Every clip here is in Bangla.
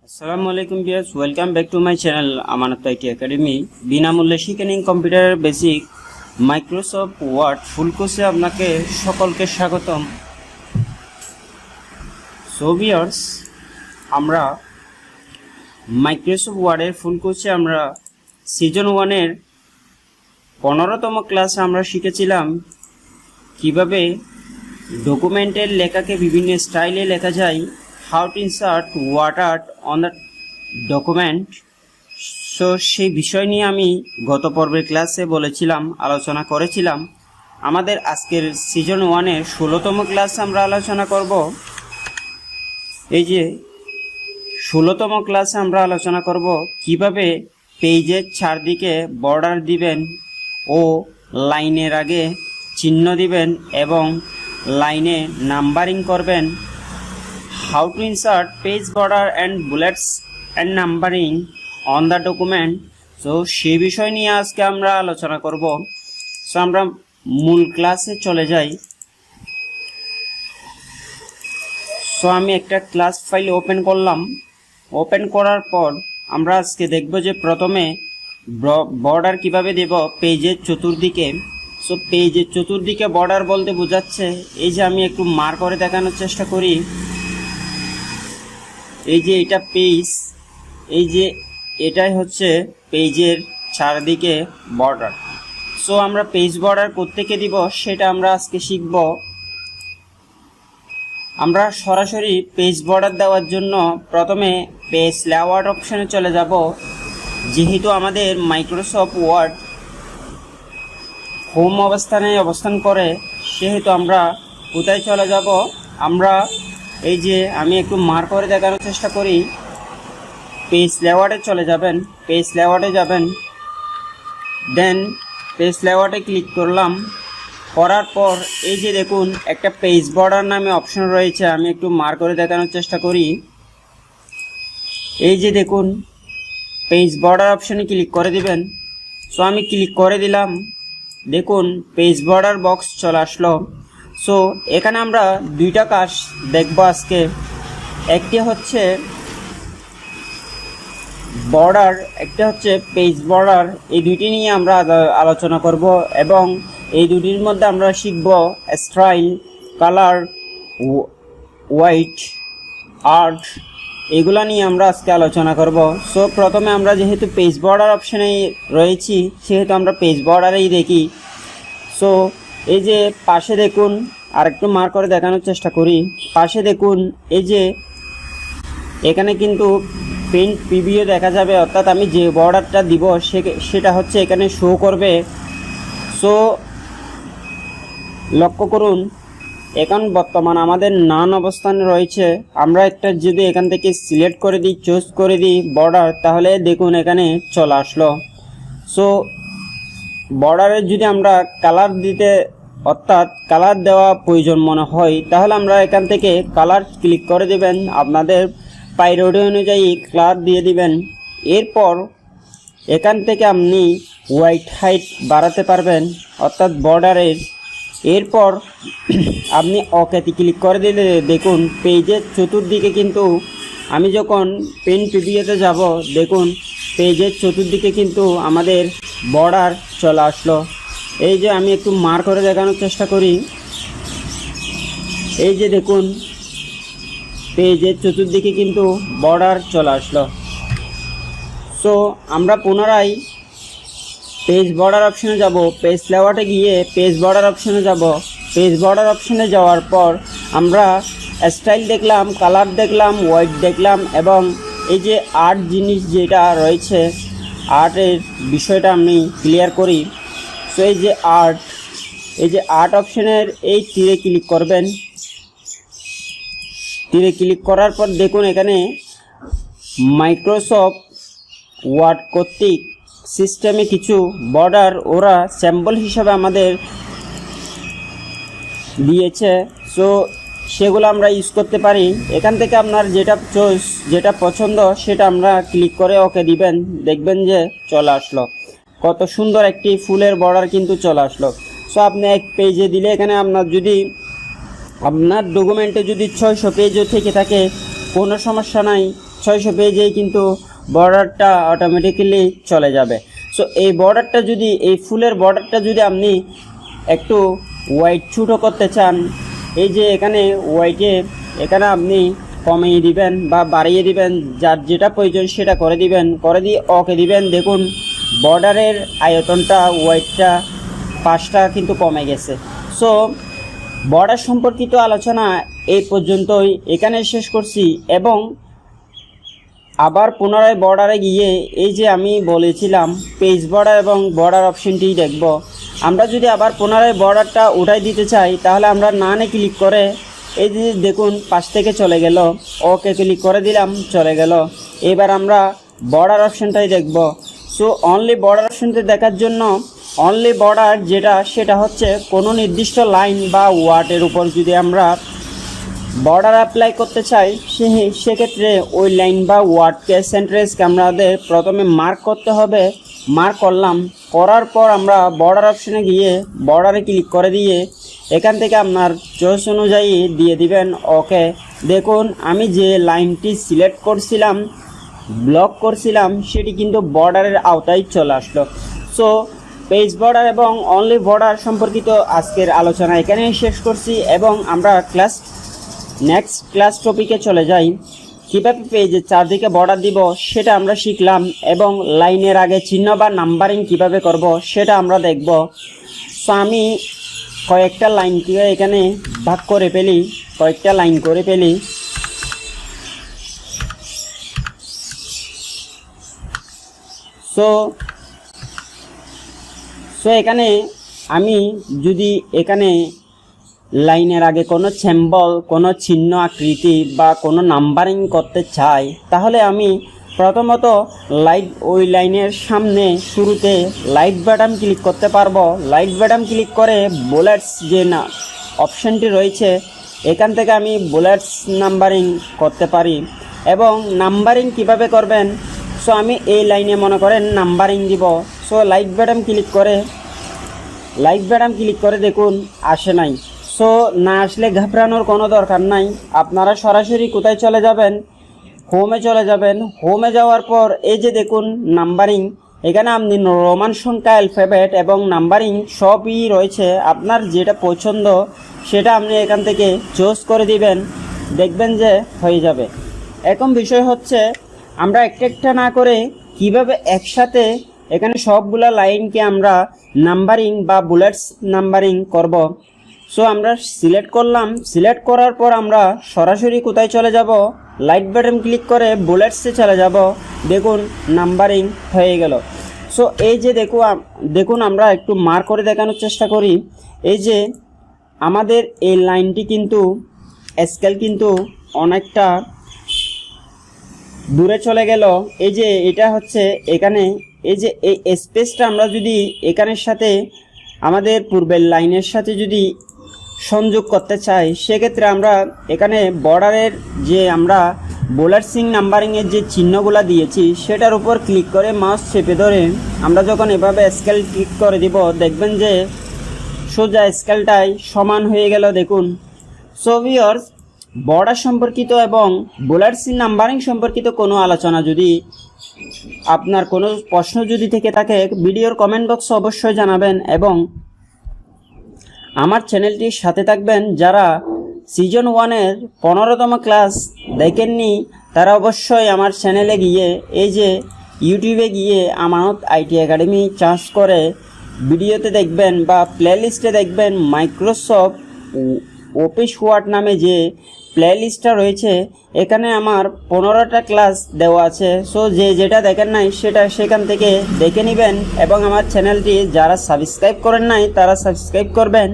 আসসালামু আলাইকুম viewers, welcome back to my channel আমানত আইটি একাডেমি। বিনামূল্যে শিখে নিন কম্পিউটারের বেসিক মাইক্রোসফট ওয়ার্ড ফুল কোর্সে আপনাকে সকলকে স্বাগতম। সো ভিউয়ার্স, আমরা মাইক্রোসফট ওয়ার্ডের ফুল কোর্সে আমরা সিজন 1-এর 15তম ক্লাসে আমরা শিখেছিলাম কিভাবে ডকুমেন্টের লেখাকে বিভিন্ন স্টাইলে লেখা যায়, how to insert word art on the document. So সেই বিষয় নিয়ে আমি গত পর্বের ক্লাসে আলোচনা করেছিলাম। আমাদের আজকের সিজন 1-এর 16তম ক্লাসে আমরা আলোচনা করব। এই যে 16তম ক্লাসে আমরা আলোচনা করব কিভাবে পেজের চারদিকে বর্ডার দিবেন ও লাইনের আগে চিহ্ন দিবেন এবং লাইনে নাম্বারিং করবেন। How to insert page border and bullets and numbering on the document. So সেই বিষয় নিয়ে আজকে আমরা আলোচনা করব। সো আমরা মূল ক্লাসে চলে যাই। সো আমি একটা ক্লাস ফাইল ওপেন করলাম। ওপেন করার পর আমরা আজকে দেখব যে প্রথমে বর্ডার কিভাবে দেব পেজের চতুর্দিকে। সো পেজের চতুর্দিকে বর্ডার বলতে বোঝাচ্ছে, এই যে আমি একটু মার্ক করে দেখানোর চেষ্টা করি। এই যে এটা পেজ, এই যে এটাই হচ্ছে পেজের চারদিকে বর্ডার। সো আমরা পেজ বর্ডার কোত্থেকে দিব সেটা আমরা আজকে শিখব। আমরা সরাসরি পেজ বর্ডার দেওয়ার জন্য প্রথমে পেজ লেআউট অপশনে চলে যাব। যেহেতু আমাদের মাইক্রোসফট ওয়ার্ড হোম অবস্থানে অবস্থান করে, সেহেতু আমরা কোথায় চলে যাব, আমরা এই যে আমি একটু মার্ক করে দেখানোর চেষ্টা করি। পেজ লেআউটে চলে যাবেন, পেজ লেআউটে যাবেন, দেন পেজ লেআউটে ক্লিক করলাম। করার পর এই যে দেখুন একটা পেজ বর্ডার নামে অপশন রয়েছে, আমি একটু মার্ক করে দেখানোর চেষ্টা করি। এই যে দেখুন পেজ বর্ডার অপশনে ক্লিক করে দিবেন। সো আমি ক্লিক করে দিলাম, দেখুন পেজ বর্ডার বক্স চলে আসলো। সো এখানে আমরা দুইটা কাজ দেখব আজকে। একটি হচ্ছে বর্ডার, একটা হচ্ছে পেজ বর্ডার। এই দুইটি নিয়ে আমরা আলোচনা করব এবং এই দুটির মধ্যে আমরা শিখব স্টাইল, কালার, হোয়াইট আর্ট, এগুলা নিয়ে আমরা আজকে আলোচনা করব। সো প্রথমে আমরা যেহেতু পেজ বর্ডার অপশানে রয়েছি, সেহেতু আমরা পেজ বর্ডারেই দেখি। সো এই যে পাশে দেখুন, আর একটু মার্ক করে দেখানোর চেষ্টা করি। পাশে দেখুন এই যে এখানে কিন্তু প্রিন্ট প্রিভিউ দেখা যাবে, অর্থাৎ আমি যে বর্ডারটা দিব সেটা হচ্ছে এখানে শো করবে। সো লক্ষ্য করুন, এখন বর্তমান আমাদের নান অবস্থানে রয়েছে। আমরা একটা যদি এখান থেকে সিলেক্ট করে দিই, চুজ করে দিই বর্ডার, তাহলে দেখুন এখানে চলে আসলো। সো বর্ডারের যদি আমরা কালার দিতে, অর্থাৎ কালার দেওয়া প্রয়োজন মনে হয়, তাহলে আমরা এখান থেকে কালার ক্লিক করে দেবেন। আপনাদের প্রায়োরিটি অনুযায়ী কালার দিয়ে দিবেন। এরপর এখান থেকে আপনি হোয়াইট হাইট বাড়াতে পারবেন, অর্থাৎ বর্ডারের। এরপর আপনি ওকেতে ক্লিক করে দিলে দেখুন পেজের চতুর্দিকে কিন্তু আমি যখন পেন প্রিভিউতে যাব, দেখুন পেজের চতুর্দিকে কিন্তু আমাদের বর্ডার চলে আসলো। এই যে আমি একটু মার্ক করে দেখানোর চেষ্টা করি। এই যে দেখুন পেজের চতুর্দিকে কিন্তু বর্ডার চলে আসলো। সো আমরা পুনরায় পেজ বর্ডার অপশনে যাব। পেজ লেআউটে গিয়ে পেজ বর্ডার অপশনে যাব। পেজ বর্ডার অপশনে যাওয়ার পর আমরা স্টাইল দেখলাম, কালার দেখলাম, হোয়াইট দেখলাম এবং এই যে আর্ট জিনিস যেটা রয়েছে, আর্টের বিষয়টা আমি ক্লিয়ার করি। সো এই যে আর্ট অপশনের এই তীরে ক্লিক করবেন। তীরে ক্লিক করার পর দেখুন এখানে মাইক্রোসফট ওয়ার্ড কর্তৃক সিস্টেমে কিছু বর্ডার ওরা স্যাম্পল হিসাবে আমাদের দিয়েছে। সো সেগুলো আমরা ইউজ করতে পারি। এখান থেকে আপনার যেটা চয়েস, যেটা পছন্দ, সেটা আমরা ক্লিক করে ওকে দিবেন। দেখবেন যে চলে আসলো। কত সুন্দর একটি ফুলের বর্ডার কিন্তু চলে আসলো। সো আপনি এক পেজে দিলে, এখানে আপনার যদি আপনার ডকুমেন্টে যদি 600 পেজও থেকে থাকে, কোনো সমস্যা নাই, 600 পেজেই কিন্তু বর্ডারটা অটোমেটিক্যালি চলে যাবে। সো এই বর্ডারটা যদি, এই ফুলের বর্ডারটা যদি আপনি একটু হোয়াইট ছোটো করতে চান, এই যে এখানে হোয়াইটে এখানে আপনি কমিয়ে দিবেন বা বাড়িয়ে দিবেন, যার যেটা প্রয়োজন সেটা করে দিবেন, করে দিয়ে ওকে দিবেন। দেখুন বর্ডারের আয়তনটা হোয়াইটটা 5টা কিন্তু কমে গেছে। সো বর্ডার সম্পর্কিত আলোচনা এই পর্যন্তই এখানে শেষ করছি, এবং আবার পুনরায় বর্ডারে গিয়ে এই যে আমি বলেছিলাম পেজ বর্ডার এবং বর্ডার অপশনটি দেখব। আমরা যদি আবার পুনরায় বর্ডারটা উঠাই দিতে চাই, তাহলে আমরা নানে ক্লিক করে এই যে দেখুন 5 থেকে চলে গেল, ওকে ক্লিক করে দিলাম, চলে গেল। এবার আমরা বর্ডার অপশনটাই দেখব। সো অনলি বর্ডার অপশনটা দেখার জন্য অনলি বর্ডার যেটা, সেটা হচ্ছে কোনো নির্দিষ্ট লাইন বা ওয়ার্ডের উপর যদি আমরা বর্ডার অ্যাপ্লাই করতে চাই, সেক্ষেত্রে ওই লাইন বা ওয়ার্ডকে সেন্টেন্সকে আমাদের প্রথমে মার্ক করতে হবে। মার্ক করলাম, করার পর আমরা বর্ডার অপশনে গিয়ে বর্ডারে ক্লিক করে দিয়ে এখান থেকে আপনার চয়েস অনুযায়ী দিয়ে দিবেন ওকে। দেখুন আমি যে লাইনটি সিলেক্ট করছিলাম, ব্লক করছিলাম, সেটি কিন্তু বর্ডারের আওতায় চলে আসলো। সো পেজ বর্ডার এবং অনলি বর্ডার সম্পর্কিত আজকের আলোচনা এখানেই শেষ করছি, এবং আমরা নেক্সট ক্লাস টপিকে চলে যাই। কীভাবে পেজের চারদিকে বর্ডার দিব সেটা আমরা শিখলাম, এবং লাইনের আগে চিহ্ন বা নাম্বারিং কিভাবে করব সেটা আমরা দেখব। সো আমি কয়েকটা লাইনকে এখানে ভাগ করে ফেলি, কয়েকটা লাইন করে ফেলি। সো এখানে আমি যদি এখানে লাইনের আগে কোনো সিম্বল, কোনো চিহ্ন আকৃতি বা কোনো নাম্বারিং করতে চাই, তাহলে আমি প্রথমত ওই লাইনের সামনে শুরুতে লাইট বাটন ক্লিক করতে পারবো। লাইট বাটন ক্লিক করে বুলেটস যে না অপশানটি রয়েছে, এখান থেকে আমি বুলেটস নাম্বারিং করতে পারি। এবং নাম্বারিং কিভাবে করবেন, সো আমি এই লাইনে মনে করেন নাম্বারিং দিব। সো লাইট বাটন ক্লিক করে দেখুন আসে নাই। সো না আসলে ঘাবড়ানোর কোনো দরকার নাই, আপনারা সরাসরি কোথায় চলে যাবেন, হোমে চলে যাবেন। হোমে যাওয়ার পর এই যে দেখুন নাম্বারিং, এখানে আপনি রোমান সংখ্যা, অ্যালফাবেট এবং নাম্বারিং সবই রয়েছে। আপনার যেটা পছন্দ সেটা আপনি এখান থেকে চুজ করে দিবেন, দেখবেন যে হয়ে যাবে। এখন বিষয় হচ্ছে আমরা একটা না করে কিভাবে একসাথে এখানে সবগুলা লাইনকে আমরা নাম্বারিং বা বুলেটস নাম্বারিং করব। সো আমরা সিলেক্ট করলাম, সিলেক্ট করার পর আমরা সরাসরি কোথায় চলে যাব, লাইট বাটন ক্লিক করে বুলেটসে চলে যাব। দেখুন নাম্বারিং হয়ে গেল। সো এই যে দেখুন আমরা একটু মার্ক করে দেখানোর চেষ্টা করি। এই যে আমাদের এই লাইনটি কিন্তু স্কেল কিন্তু অনেকটা দূরে চলে গেল। এই যে এটা হচ্ছে এখানে এই যে এই স্পেসটা আমরা যদি এখানের সাথে আমাদের পূর্বের লাইনের সাথে যদি সংযোগ করতে চাই, সেক্ষেত্রে আমরা এখানে বর্ডারের যে আমরা বুলেটসিং নাম্বারিংয়ের যে চিহ্নগুলো দিয়েছি সেটার উপর ক্লিক করে মাউস চেপে ধরে আমরা যখন এভাবে স্কেল ক্লিক করে দিব, দেখবেন যে সোজা স্কেলটাই সমান হয়ে গেল। দেখুন। সো ভিউয়ার্স, বর্ডার সম্পর্কিত এবং বুলেটসিং নাম্বারিং সম্পর্কিত কোনো আলোচনা যদি আপনার কোনো প্রশ্ন যদি থেকে থাকে, ভিডিওর কমেন্ট বক্সে অবশ্যই জানাবেন, এবং আমার চ্যানেলটির সাথে থাকবেন। যারা সিজন 1-এর 15তম ক্লাস দেখেননি তারা অবশ্যই আমার চ্যানেলে গিয়ে এই যে ইউটিউবে গিয়ে আমানত আইটি একাডেমি চার্জ করে ভিডিওতে দেখবেন বা প্লেলিস্টে দেখবেন মাইক্রোসফট অফিস ওয়ার্ড নামে যে প্লেলিস্টটা রয়েছে, এখানে আমার 15টা ক্লাস দেওয়া আছে। সো যেটা দেখেন নাই সেটা সেখান থেকে দেখে নেবেন, এবং আমার চ্যানেলটি যারা সাবস্ক্রাইব করেন নাই তারা সাবস্ক্রাইব করবেন,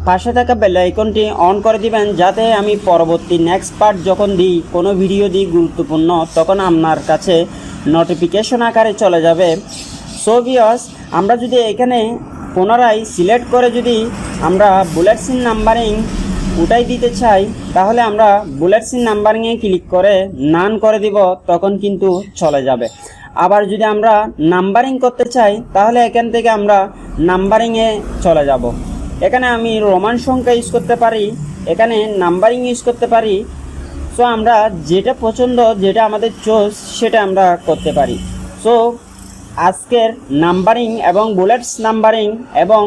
পাশে থাকা বেল আইকনটি অন করে দিবেন, যাতে আমি পরবর্তী নেক্সট পার্ট যখন দিই, কোনো ভিডিও দিই গুরুত্বপূর্ণ, তখন আপনার কাছে নোটিফিকেশন আকারে চলে যাবে। সো ভিউয়ার্স, আমরা যদি এখানে পুনরায় সিলেক্ট করে যদি আমরা বুলেটসিং নাম্বারিং উঠাই দিতে চাই, তাহলে আমরা বুলেটসিং নাম্বারিংয়ে ক্লিক করে নান করে দিব, তখন কিন্তু চলে যাবে। আবার যদি আমরা নাম্বারিং করতে চাই, তাহলে এখান থেকে আমরা নাম্বারিংয়ে চলে যাব। এখানে আমি রোমান সংখ্যা ইউজ করতে পারি, এখানে নাম্বারিং ইউজ করতে পারি। সো আমরা যেটা পছন্দ, যেটা আমাদের চয়েস, সেটা আমরা করতে পারি। সো আজকের নাম্বারিং এবং বুলেটস নাম্বারিং এবং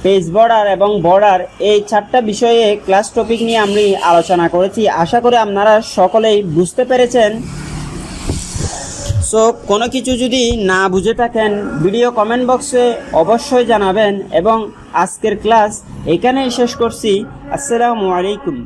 পেজ বর্ডার এবং বর্ডার এই 4টা বিষয়ে ক্লাস টপিক নিয়ে আমি আলোচনা করেছি। আশা করি আপনারা সকলেই বুঝতে পেরেছেন। সো কোনো কিছু যদি না বুঝে থাকেন ভিডিও কমেন্ট বক্সে অবশ্যই জানাবেন এবং আজকের ক্লাস এখানেই শেষ করছি। আসসালামু আলাইকুম।